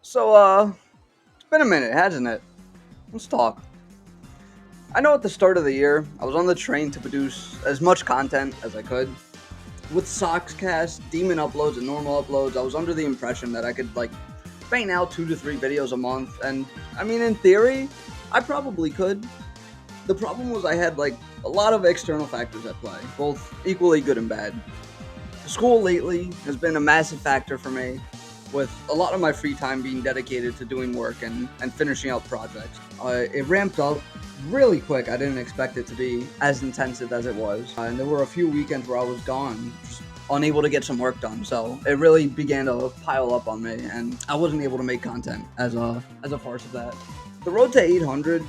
It's been a minute, hasn't it? Let's talk. I know at the start of the year, I was on the train to produce as much content as I could. With Sockscast, Demon uploads, and normal uploads, I was under the impression that I could, bang out 2 to 3 videos a month. And, I mean, in theory, I probably could. The problem was I had, a lot of external factors at play, both equally good and bad. School lately has been a massive factor for me, with a lot of my free time being dedicated to doing work and finishing out projects. It ramped up really quick. I didn't expect it to be as intensive as it was. And there were a few weekends where I was gone, just unable to get some work done. So it really began to pile up on me, and I wasn't able to make content as a farce of that. The road to 800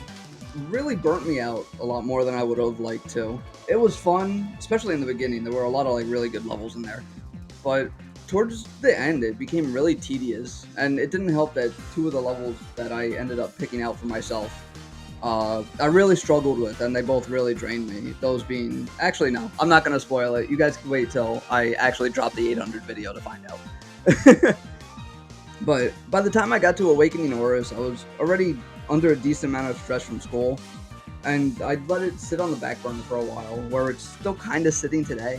really burnt me out a lot more than I would have liked to. It was fun, especially in the beginning. There were a lot of really good levels in there, but towards the end, it became really tedious, and it didn't help that two of the levels that I ended up picking out for myself, I really struggled with, and they both really drained me. Those being, actually, no, I'm not gonna spoil it. You guys can wait till I actually drop the 800 video to find out. But by the time I got to Awakening Horus, I was already under a decent amount of stress from school, and I'd let it sit on the back burner for a while, where it's still kind of sitting today.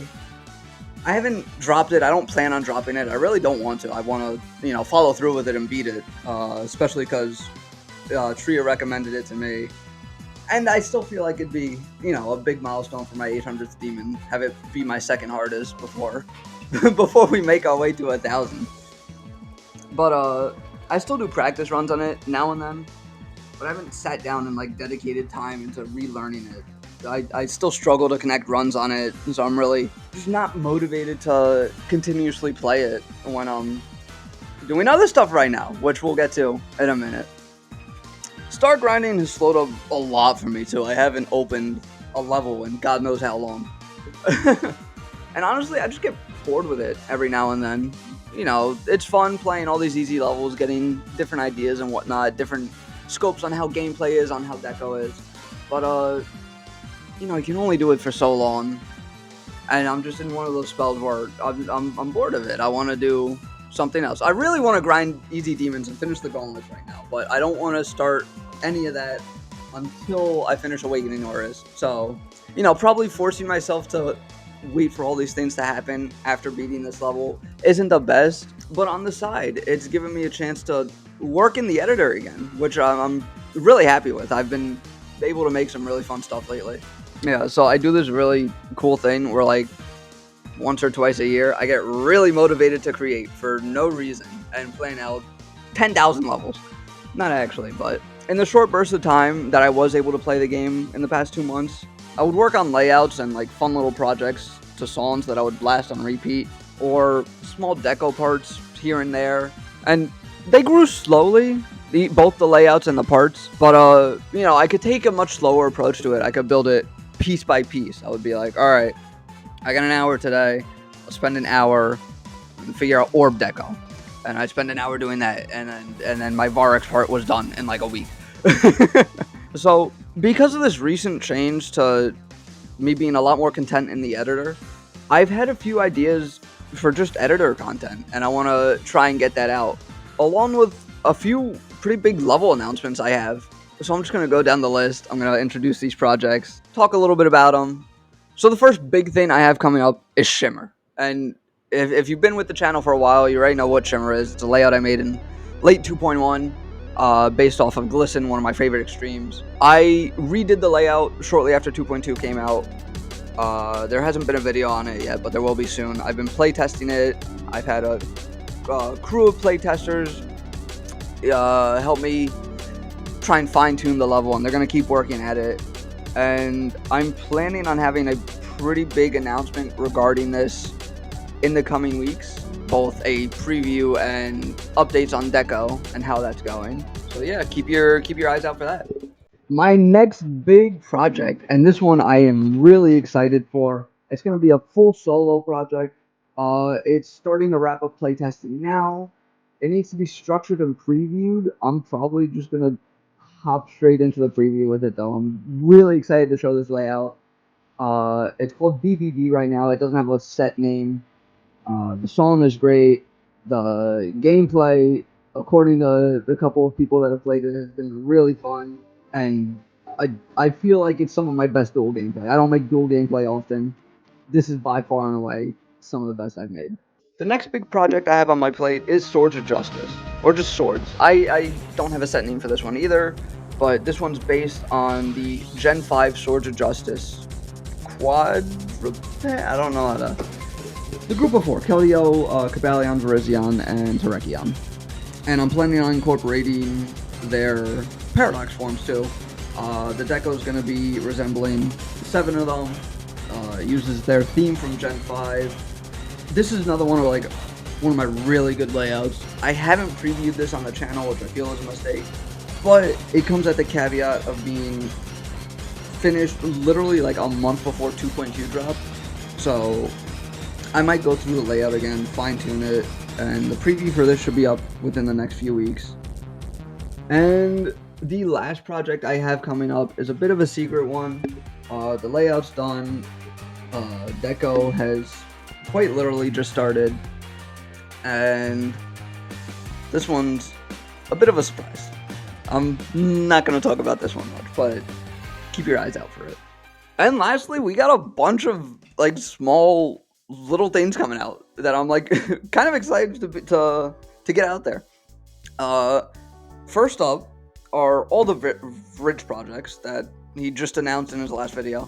I haven't dropped it. I don't plan on dropping it. I really don't want to. I want to, follow through with it and beat it, especially because Tria recommended it to me. And I still feel like it'd be, a big milestone for my 800th demon. Have it be my second hardest before, before we make our way to 1,000. But I still do practice runs on it now and then. But I haven't sat down and dedicated time into relearning it. I still struggle to connect runs on it, so I'm really just not motivated to continuously play it when I'm doing other stuff right now, which we'll get to in a minute. Star grinding has slowed up a lot for me too. I haven't opened a level in God knows how long. And honestly, I just get bored with it every now and then. It's fun playing all these easy levels, getting different ideas and whatnot, different scopes on how gameplay is, on how deco is. But you can only do it for so long, and I'm just in one of those spells where I'm bored of it. I want to do something else. I really want to grind easy demons and finish the gauntlets right now, but I don't want to start any of that until I finish Awakening Horus. So, probably forcing myself to wait for all these things to happen after beating this level isn't the best, but on the side, it's given me a chance to work in the editor again, which I'm really happy with. I've been able to make some really fun stuff lately. Yeah, so I do this really cool thing where once or twice a year I get really motivated to create for no reason and plan out 10,000 levels. Not actually, but in the short burst of time that I was able to play the game in the past 2 months, I would work on layouts and fun little projects to songs that I would blast on repeat, or small deco parts here and there, and they grew slowly, both the layouts and the parts, but I could take a much slower approach to it. I could build it piece by piece. I would be like, all right, I got an hour today. I'll spend an hour and figure out orb deco, and I'd spend an hour doing that, and then my Varex part was done in a week. So because of this recent change to me being a lot more content in the editor, I've had a few ideas for just editor content, and I want to try and get that out, along with a few pretty big level announcements I have. So I'm just going to go down the list. I'm going to introduce these projects, talk a little bit about them. So the first big thing I have coming up is Shimmer. And if you've been with the channel for a while, you already know what Shimmer is. It's a layout I made in late 2.1. Based off of Glisten, one of my favorite extremes. I redid the layout shortly after 2.2 came out. There hasn't been a video on it yet, but there will be soon. I've been playtesting it. I've had a crew of playtesters help me try and fine-tune the level, and they're going to keep working at it. And I'm planning on having a pretty big announcement regarding this in the coming weeks. Both a preview and updates on deco and how that's going. So yeah, keep your eyes out for that. My next big project, and this one I am really excited for. It's going to be a full solo project. It's starting to wrap up playtesting now. It needs to be structured and previewed. I'm probably just going to hop straight into the preview with it though. I'm really excited to show this layout. It's called DVD right now. It doesn't have a set name. The song is great. The gameplay according to the couple of people that have played it, has been really fun, and I feel like it's some of my best dual gameplay. I don't make dual gameplay often. This is by far and away some of the best I've made. The next big project I have on my plate is Swords of Justice, or just Swords. I don't have a set name for this one either, but this one's based on the Gen 5 Swords of Justice quadruped. I don't know how to. The group of four: Keldeo, Cobalion, Virizion, and Terrakion. And I'm planning on incorporating their paradox forms too. The deco is going to be resembling 7 of them. Uses their theme from Gen 5. This is another one of my really good layouts. I haven't previewed this on the channel, which I feel is a mistake, but it comes at the caveat of being finished literally like a month before 2.2 drop. So I might go through the layout again, fine tune it, and the preview for this should be up within the next few weeks. And the last project I have coming up is a bit of a secret one. The layout's done. Deco has quite literally just started, and this one's a bit of a surprise. I'm not going to talk about this one much, but keep your eyes out for it. And lastly, we got a bunch of like small little things coming out that I'm like kind of excited to get out there. First up are all the Vridge projects that he just announced in his last video.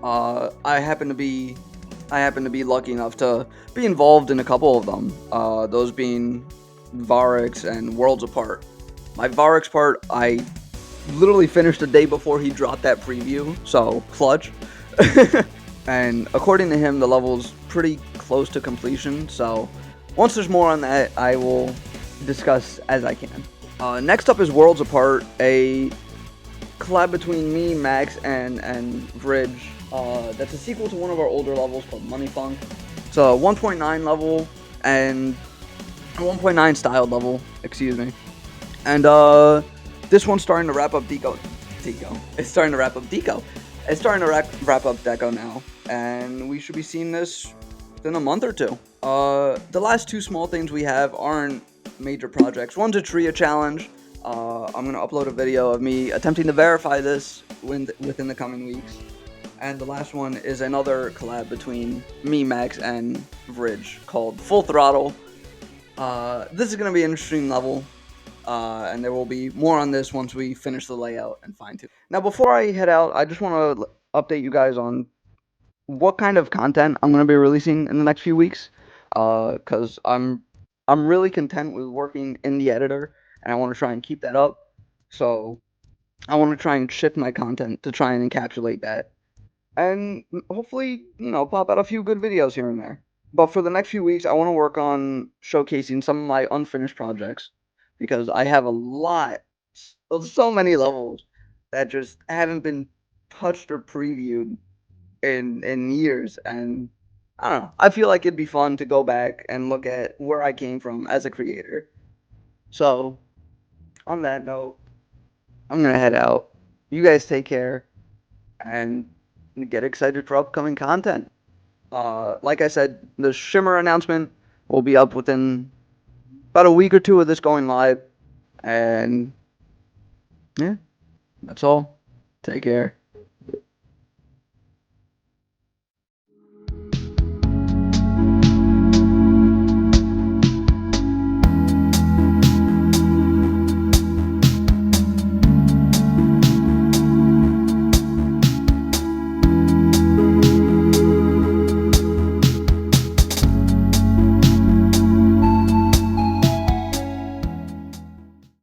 I happen to be lucky enough to be involved in a couple of them. Those being Varix and Worlds Apart. My Varix part, I literally finished the day before he dropped that preview, so clutch. And according to him, the level's pretty close to completion, so once there's more on that, I will discuss as I can. Next up is Worlds Apart, a collab between me, Max, and Vridge. That's a sequel to one of our older levels called Money Funk. It's a 1.9 level and a 1.9 styled level, excuse me. And this one's starting to wrap up Deco. It's starting to wrap up Deco. It's starting to wrap up Deco now, and we should be seeing this within a month or two. The last two small things we have aren't major projects. One's a Tria challenge. I'm gonna upload a video of me attempting to verify this within the coming weeks. And the last one is another collab between me, Max, and Vridge called Full Throttle. This is gonna be an interesting level. And there will be more on this once we finish the layout and fine tune. Now, before I head out, I just want to update you guys on what kind of content I'm going to be releasing in the next few weeks. Because I'm really content with working in the editor, and I want to try and keep that up. So I want to try and shift my content to try and encapsulate that, and hopefully, pop out a few good videos here and there. But for the next few weeks, I want to work on showcasing some of my unfinished projects, because I have a lot of so many levels that just haven't been touched or previewed in years, and I don't know. I feel like it'd be fun to go back and look at where I came from as a creator. So, on that note, I'm gonna head out. You guys take care and get excited for upcoming content. Like I said, the Shimmer announcement will be up within about a week or two of this going live. And yeah, that's all. Take care.